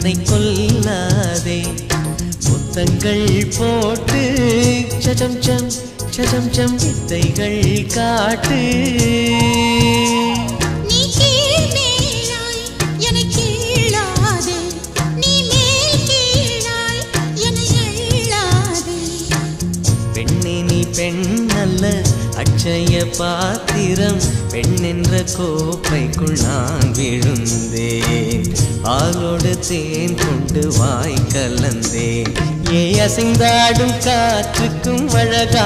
என்னை கொல்லாதே முத்தங்கள் போட்டு சஜம் சம் சஜம் சம் வித்தைகள் காட்டு பெண்ணல்ல அட்சய பாத்திரம் பெண் என்ற கோப்பைக்குள் நான் விழுந்தேன் பாலோடு தேன் கொண்டு வாய் கலந்தேன் ஏ அசைந்தாடும் காற்றுக்கும் அழகா